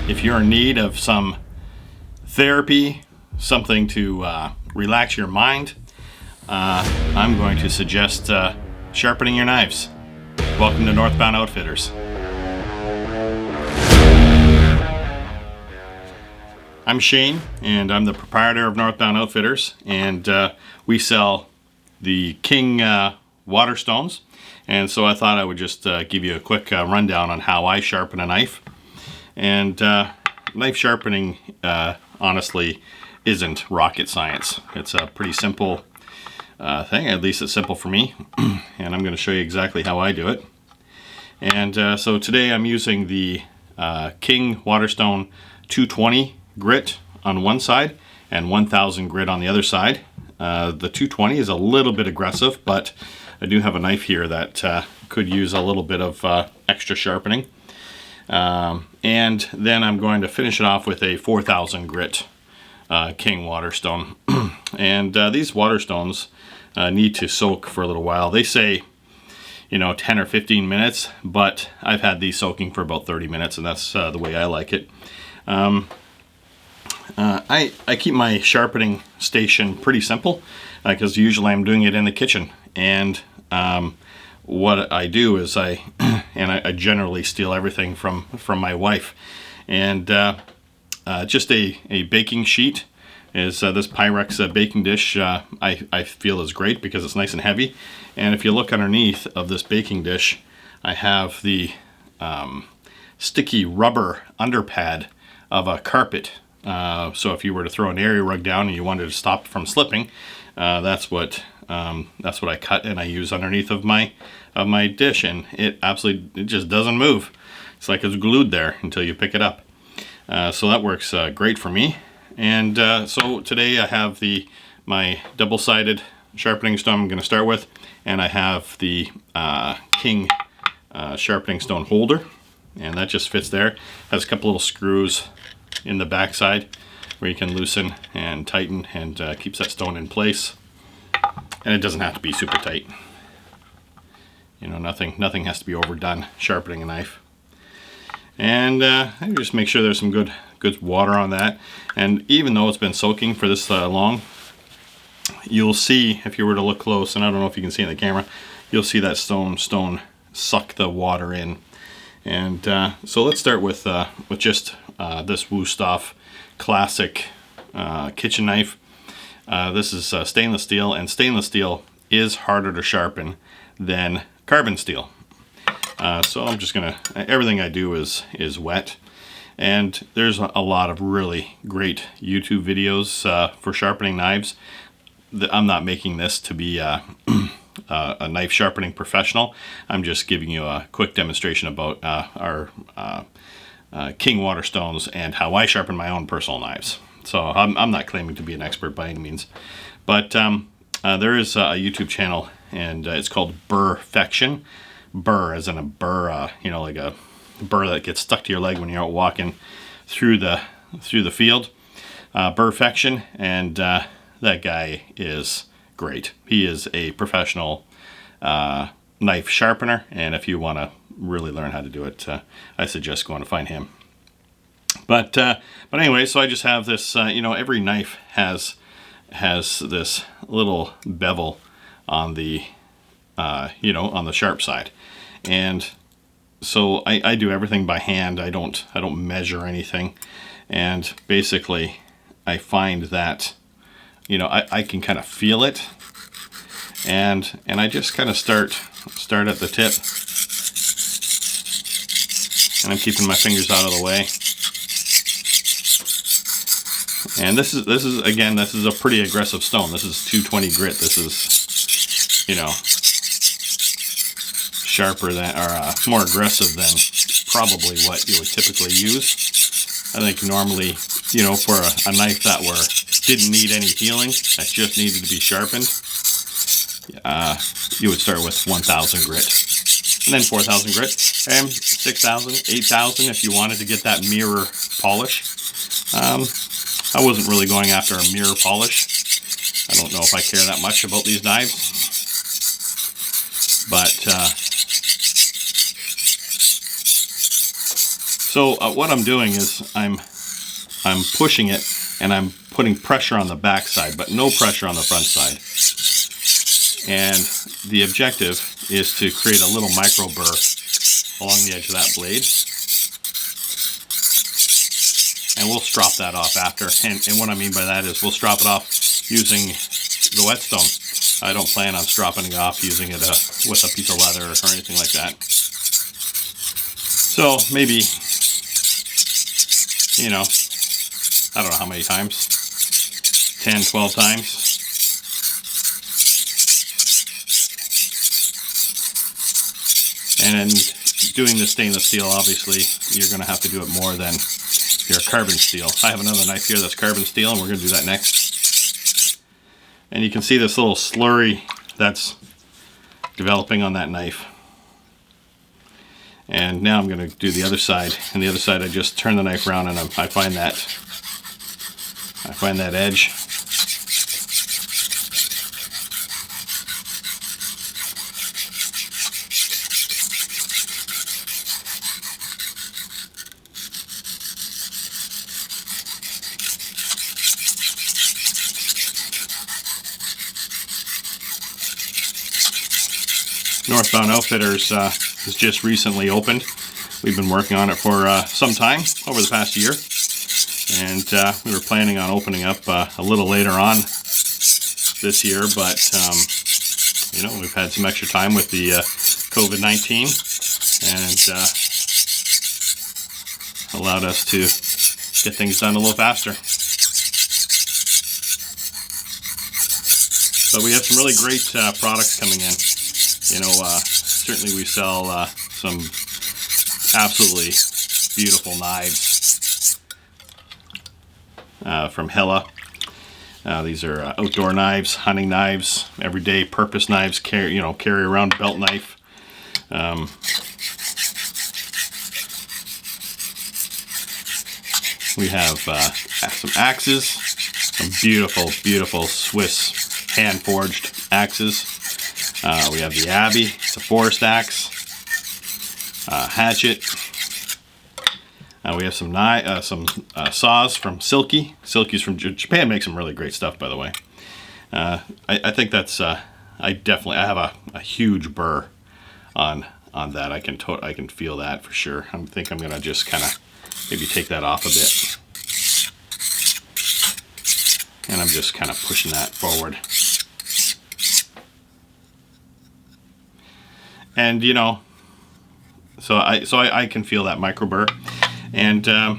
if you're in need of some therapy, something to relax your mind, I'm going to suggest sharpening your knives. Welcome to Northbound Outfitters. I'm Shane, and I'm the proprietor of Northbound Outfitters, and we sell the King Waterstones. And so I thought I would just give you a quick rundown on how I sharpen a knife. And knife sharpening, honestly, isn't rocket science. It's a pretty simple thing, at least it's simple for me. And I'm going to show you exactly how I do it. And so today I'm using the King Waterstone 220 grit on one side and 1000 grit on the other side. The 220 is a little bit aggressive, but I do have a knife here that could use a little bit of extra sharpening. And then I'm going to finish it off with a 4000 grit King Waterstone. And these Waterstones need to soak for a little while. They say, 10 or 15 minutes, but I've had these soaking for about 30 minutes, and that's the way I like it. I keep my sharpening station pretty simple because usually I'm doing it in the kitchen. And what I do is I generally steal everything from my wife. And just a baking sheet is this Pyrex baking dish. I feel is great because it's nice and heavy. And if you look underneath of this baking dish, I have the sticky rubber underpad of a carpet. So if you were to throw an area rug down and you wanted to stop it from slipping, that's what I cut and I use underneath of my dish, and it just doesn't move. It's like it's glued there until you pick it up. So that works great for me. And so today I have my double-sided sharpening stone I'm going to start with, and I have the King sharpening stone holder, and that just fits there. Has a couple little screws in the backside where you can loosen and tighten, and keeps that stone in place. And it doesn't have to be super tight. Nothing has to be overdone sharpening a knife. And I just make sure there's some good water on that. And even though it's been soaking for this long, you'll see, if you were to look close, and I don't know if you can see in the camera, you'll see that stone suck the water in. And so let's start with just this Whetstones classic kitchen knife. This is stainless steel, and stainless steel is harder to sharpen than carbon steel. So I'm just gonna, everything I do is wet. And there's a lot of really great YouTube videos for sharpening knives. I'm not making this to be a knife sharpening professional. I'm just giving you a quick demonstration about our King Waterstones and how I sharpen my own personal knives. So I'm not claiming to be an expert by any means, but there is a YouTube channel, and it's called Burrfection. Burr as in a burr, like a burr that gets stuck to your leg when you're out walking through the field. Burrfection, and that guy is great. He is a professional knife sharpener, and if you want to really learn how to do it, I suggest going to find him. But anyway, so I just have this. Every knife has this little bevel on the on the sharp side, and so I do everything by hand. I don't measure anything, and basically I find that I can kind of feel it, and I just kind of start at the tip, and I'm keeping my fingers out of the way. And this is a pretty aggressive stone. This is 220 grit. This is sharper than, or more aggressive than probably what you would typically use. I think normally, for a knife that didn't need any healing, that just needed to be sharpened, you would start with 1000 grit, and then 4000 grit, and 6000, 8000 if you wanted to get that mirror polish. I wasn't really going after a mirror polish. I don't know if I care that much about these knives, but So what I'm doing is I'm pushing it and I'm putting pressure on the back side, but no pressure on the front side. And the objective is to create a little micro burr along the edge of that blade. And we'll strop that off after. And what I mean by that is we'll strop it off using the whetstone. I don't plan on stropping it off using it with a piece of leather or anything like that. So maybe, you know, I don't know how many times, 10, 12 times. And in doing the stainless steel, obviously, you're going to have to do it more than your carbon steel. I have another knife here that's carbon steel, and we're going to do that next. And you can see this little slurry that's developing on that knife. And now I'm going to do the other side. And the other side, I just turn the knife around and I find that edge. Northbound Outfitters has just recently opened. We've been working on it for some time, over the past year. And we were planning on opening up a little later on this year, but you know, we've had some extra time with the COVID-19 and allowed us to get things done a little faster. But we have some really great products coming in. You know, certainly we sell some absolutely beautiful knives from Hella. These are outdoor knives, hunting knives, everyday purpose knives, carry around belt knife. We have some axes, some beautiful Swiss hand-forged axes. We have the Abbey, it's a forest axe, hatchet. We have some saws from Silky. Silky's from Japan, makes some really great stuff, by the way. I think that's I have a huge burr on that. I can feel that for sure. I think I'm gonna just kind of maybe take that off a bit, and I'm just kind of pushing that forward. And you know, so I can feel that micro burr, and you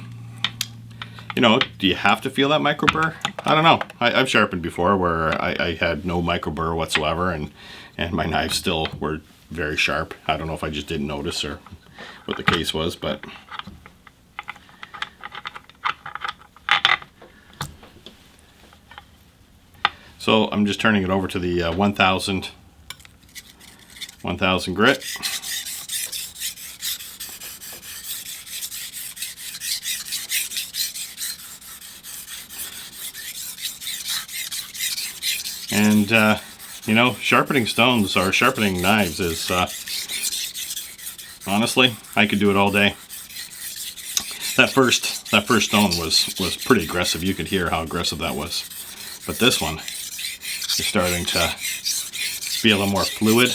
know, do you have to feel that micro burr? I don't know. I've sharpened before where I had no micro burr whatsoever, and my knives still were very sharp. I don't know if I just didn't notice or what the case was, but so I'm just turning it over to the 1000 grit. And you know, sharpening stones or sharpening knives is honestly, I could do it all day. That first stone was pretty aggressive. You could hear how aggressive that was. But this one is starting to be a little more fluid.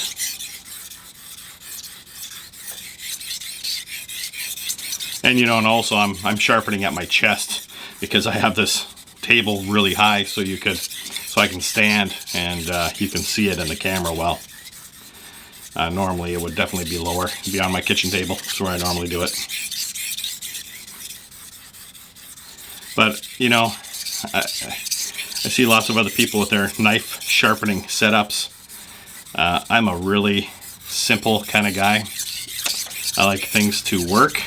And you know, and also I'm sharpening at my chest because I have this table really high, so I can stand and you can see it in the camera well. Normally it would definitely be lower, it'd be on my kitchen table. That's where I normally do it. But you know, I see lots of other people with their knife sharpening setups. I'm a really simple kind of guy. I like things to work.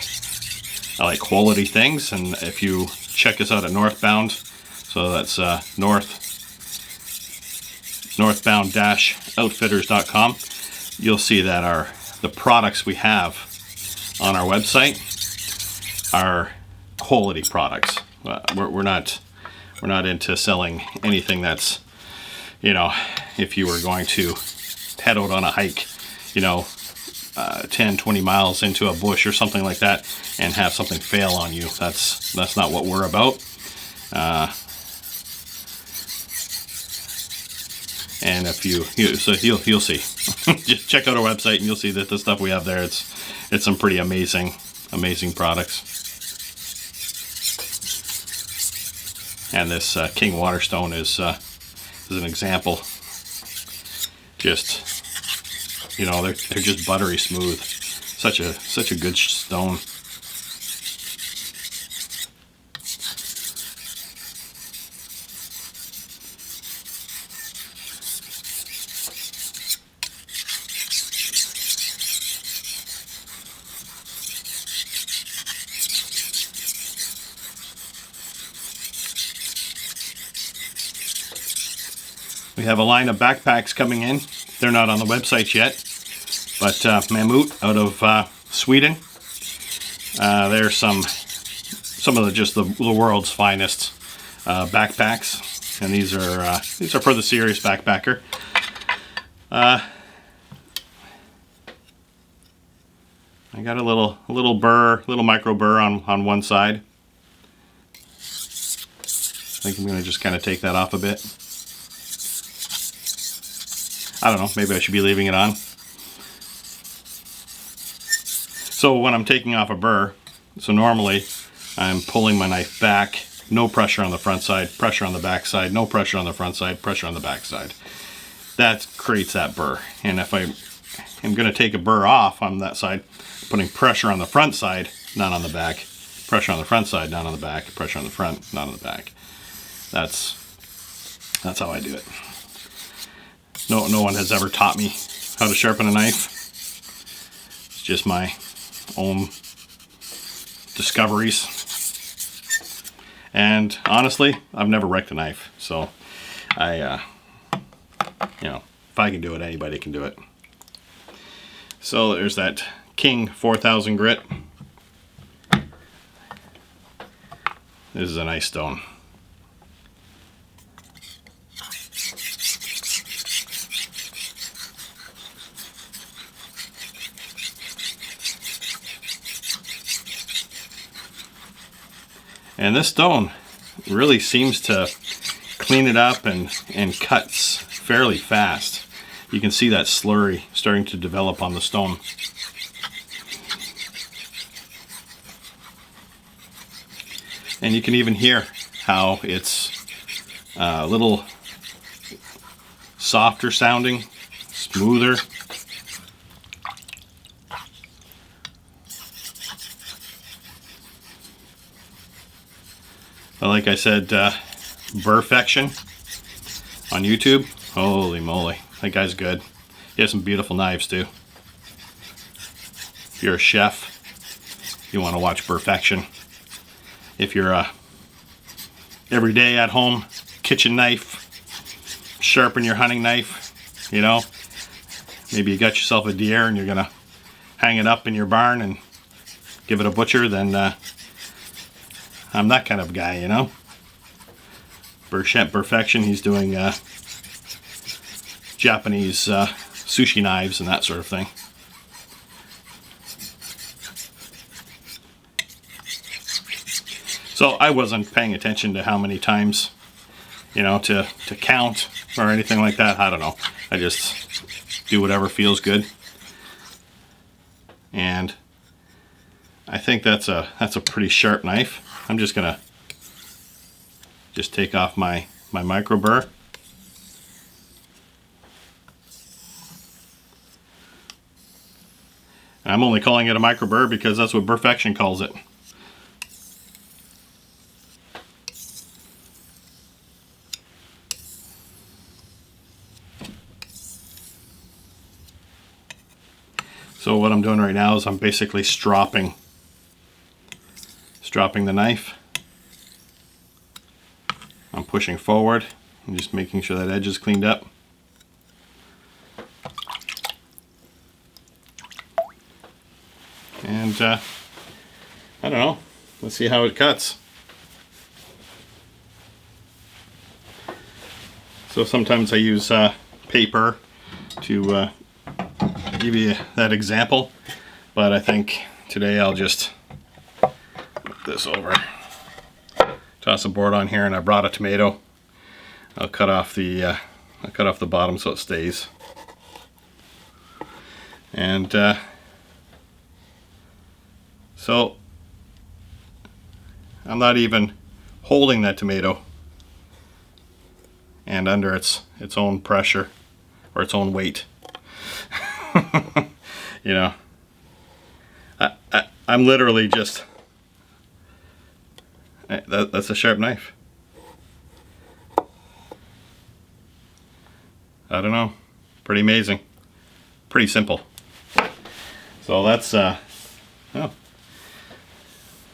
I like quality things, and if you check us out at Northbound, so that's northbound-outfitters.com, you'll see that the products we have on our website are quality products. We're not into selling anything that's, you know, if you were going to head out on a hike, you know, 10-20 miles into a bush or something like that and have something fail on you. That's not what we're about. And if you'll see. Just check out our website and you'll see that the stuff we have there, it's some pretty amazing products. And this King Waterstone is an example. Just, you know, they're just buttery smooth. Such a good stone. We have a line of backpacks coming in. They're not on the website yet, but Mammut out of Sweden. They're some of the world's finest backpacks, and these are for the serious backpacker. I got a little micro burr on one side. I think I'm going to just kind of take that off a bit. I don't know, maybe I should be leaving it on. So when I'm taking off a burr, so normally I'm pulling my knife back, no pressure on the front side, pressure on the back side, no pressure on the front side, pressure on the back side. That creates that burr. And if I am going to take a burr off on that side, putting pressure on the front side, not on the back, pressure on the front side, not on the back, pressure on the front, not on the back. That's how I do it. No one has ever taught me how to sharpen a knife. It's just my own discoveries. And honestly, I've never wrecked a knife. So you know, if I can do it, anybody can do it. So there's that King 4000 grit. This is a nice stone. And this stone really seems to clean it up and cuts fairly fast. You can see that slurry starting to develop on the stone. And you can even hear how it's a little softer sounding, smoother. But like I said, Burrfection on YouTube. Holy moly, that guy's good. He has some beautiful knives too. If you're a chef, you want to watch Burrfection. If you're every day at home kitchen knife, sharpen your hunting knife, you know, maybe you got yourself a deer and you're gonna hang it up in your barn and give it a butcher, then I'm that kind of guy, you know. Burrfection, he's doing Japanese sushi knives and that sort of thing. So I wasn't paying attention to how many times, you know, to count or anything like that. I don't know. I just do whatever feels good. And I think that's a pretty sharp knife. I'm just gonna take off my micro burr. And I'm only calling it a micro burr because that's what Burrfection calls it. So what I'm doing right now is I'm basically stropping the knife. I'm pushing forward and just making sure that edge is cleaned up. And I don't know, let's see how it cuts. So sometimes I use paper to give you that example, but I think today I'll just move this over, toss a board on here, and I brought a tomato. I'll cut off the bottom so it stays, and so I'm not even holding that tomato, and under its own pressure or its own weight. You know, I'm literally just, that's a sharp knife. I don't know, pretty amazing, pretty simple. So that's oh,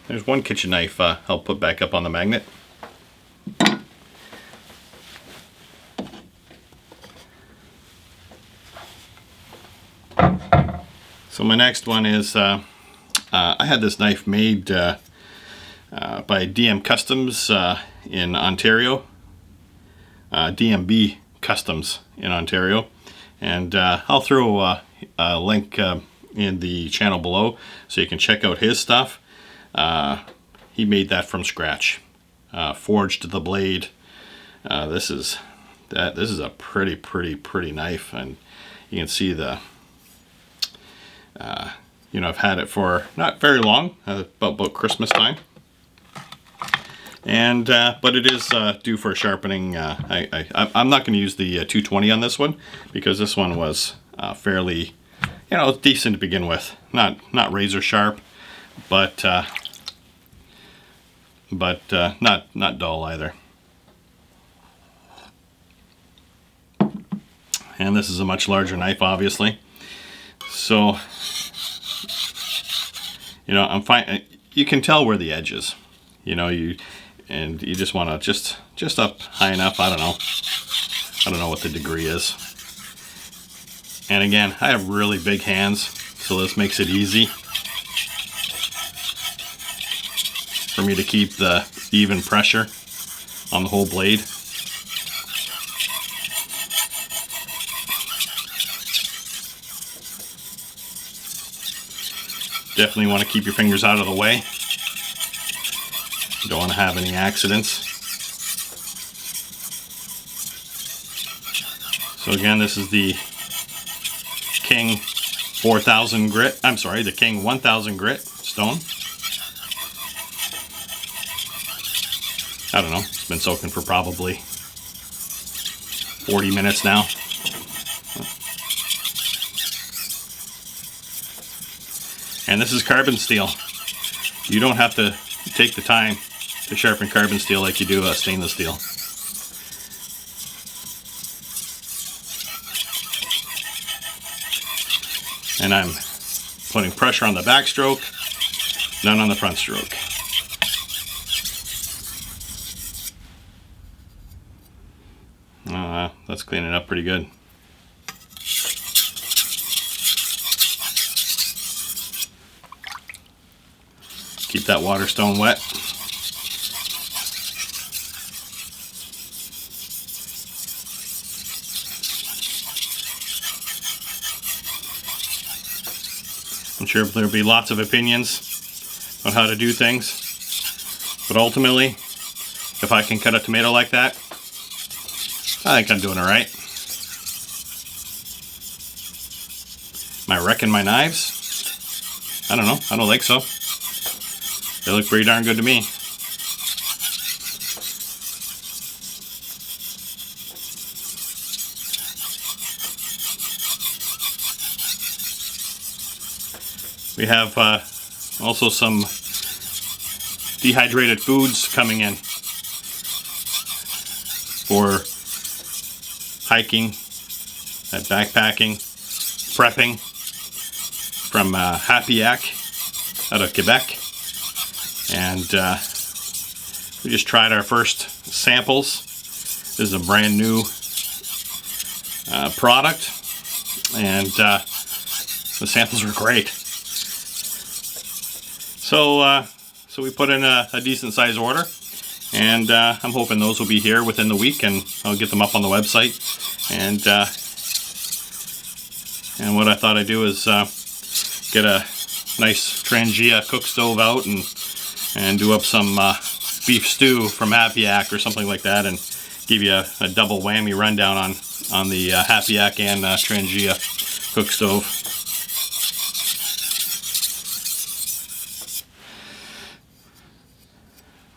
there's one kitchen knife I'll put back up on the magnet. So my next one is, I had this knife made by DM Customs in Ontario, DMB Customs in Ontario, and I'll throw a link in the channel below so you can check out his stuff. He made that from scratch, forged the blade. This is a pretty knife, and you can see the you know, I've had it for not very long, about Christmas time, and but it is due for sharpening. I'm not going to use the 220 on this one because this one was fairly, you know, decent to begin with. Not razor sharp, but not dull either. And this is a much larger knife, obviously. So, you know, I'm fine. You can tell where the edge is. You know, you just want to just up high enough. I don't know what the degree is. And again, I have really big hands, so this makes it easy for me to keep the even pressure on the whole blade. Definitely want to keep your fingers out of the way. You don't want to have any accidents. So again, this is the King 4000 grit. I'm sorry, the King 1000 grit stone. I don't know. It's been soaking for probably 40 minutes now. And this is carbon steel. You don't have to take the time to sharpen carbon steel like you do stainless steel. And I'm putting pressure on the backstroke, none on the front stroke. That's cleaning up pretty good. Keep that Waterstone wet. I'm sure there'll be lots of opinions on how to do things, but ultimately, if I can cut a tomato like that, I think I'm doing all right. Am I wrecking my knives? I don't know. I don't think so. They look pretty darn good to me. We have also some dehydrated foods coming in for hiking, backpacking, prepping from Happy Yak out of Quebec. And we just tried our first samples. This is a brand new product, and the samples were great. So we put in a decent size order, and I'm hoping those will be here within the week, and I'll get them up on the website. And And what I thought I'd do is get a nice Trangia cook stove out and do up some beef stew from Happy Yak or something like that, and give you a double whammy rundown on the Happy Yak and Trangia cook stove.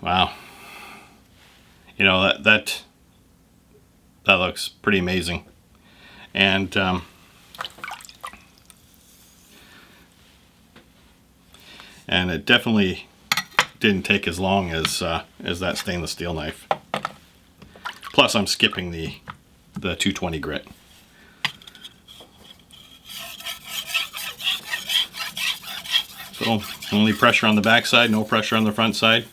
Wow, you know, that looks pretty amazing. And it definitely didn't take as long as that stainless steel knife. Plus, I'm skipping the 220 grit. So only pressure on the back side, no pressure on the front side.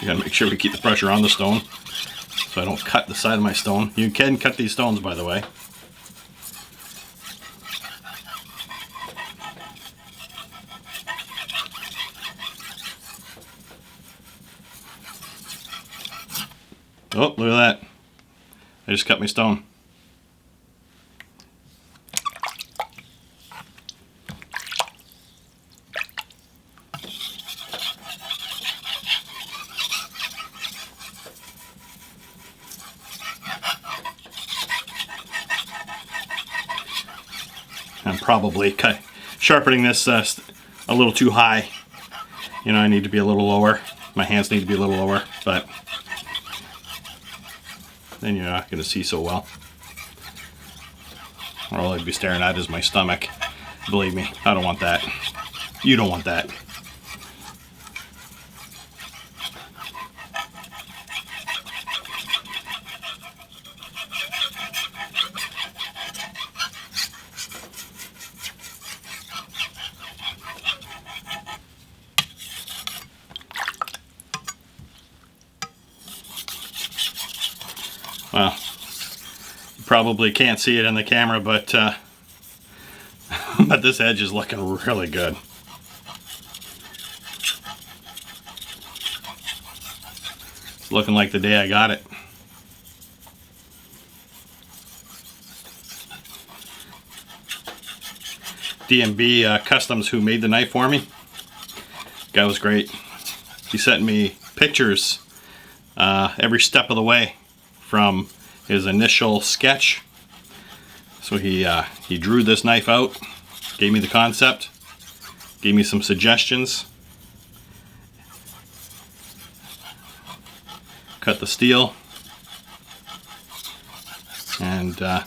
You gotta make sure we keep the pressure on the stone so I don't cut the side of my stone. You can cut these stones, by the way. Oh, look at that. I just cut my stone. I'm probably sharpening this a little too high. You know, I need to be a little lower. My hands need to be a little lower, but then you're not going to see so well. All I'd be staring at is my stomach. Believe me, I don't want that. You don't want that. Well, you probably can't see it in the camera, but but this edge is looking really good. It's looking like the day I got it. D&B Customs, who made the knife for me, guy was great. He sent me pictures every step of the way from his initial sketch. So he drew this knife out, gave me the concept, gave me some suggestions, cut the steel, and I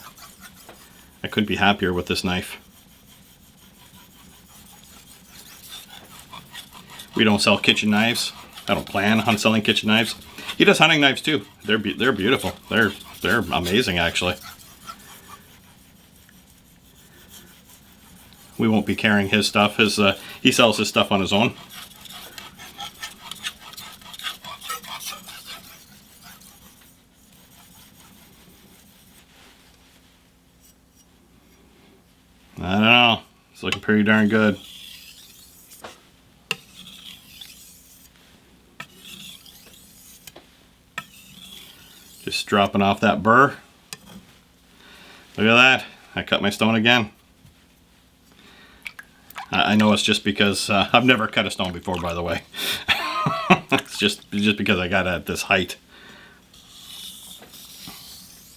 couldn't be happier with this knife. We don't sell kitchen knives. I don't plan on selling kitchen knives. He does hunting knives too. They're beautiful. They're amazing, actually. We won't be carrying his stuff. He sells his stuff on his own. I don't know. It's looking pretty darn good. Just dropping off that burr. Look at that. I cut my stone again. I know it's just because I've never cut a stone before, by the way. It's just because I got it at this height.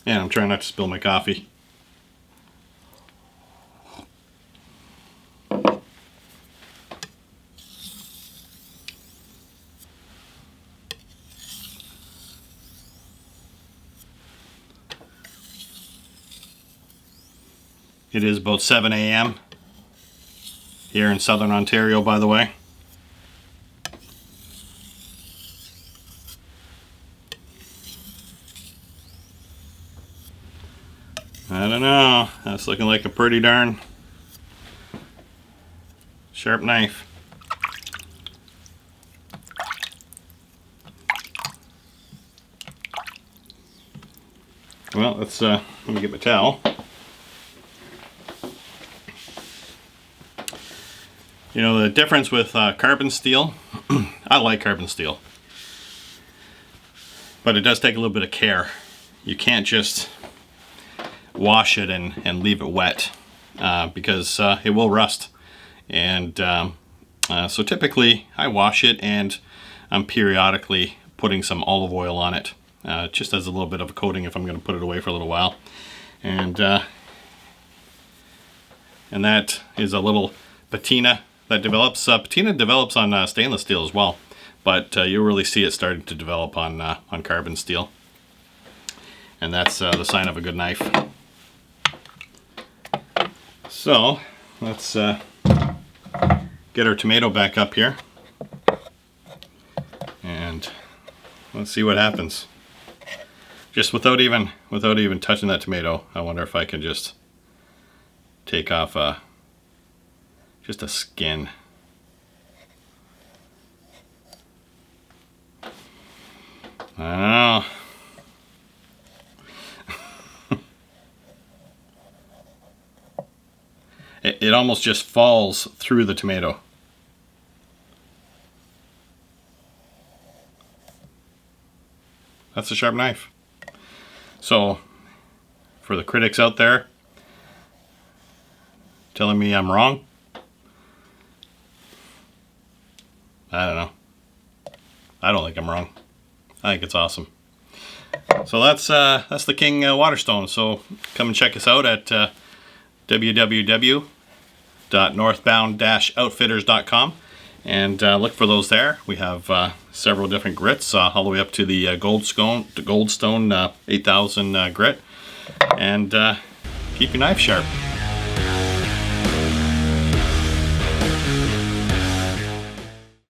And I'm trying not to spill my coffee. It is about 7 a.m. here in southern Ontario, by the way. I don't know. That's looking like a pretty darn sharp knife. Well, let me get my towel. You know, the difference with carbon steel, I like carbon steel. But it does take a little bit of care. You can't just wash it and leave it wet because it will rust. And so typically I wash it and I'm periodically putting some olive oil on it, just as a little bit of a coating if I'm going to put it away for a little while. And that is a little patina that develops. Patina develops on stainless steel as well, but you'll really see it starting to develop on carbon steel. And that's the sign of a good knife. So let's get our tomato back up here, and let's see what happens. Just without even touching that tomato, I wonder if I can just take off just a skin. I don't know. It almost just falls through the tomato. That's a sharp knife. So, for the critics out there telling me I'm wrong, I don't know. I don't think I'm wrong. I think it's awesome. So that's the King Waterstone. So come and check us out at www.northbound-outfitters.com and look for those there. We have several different grits all the way up to the Goldstone 8000 grit. And keep your knife sharp.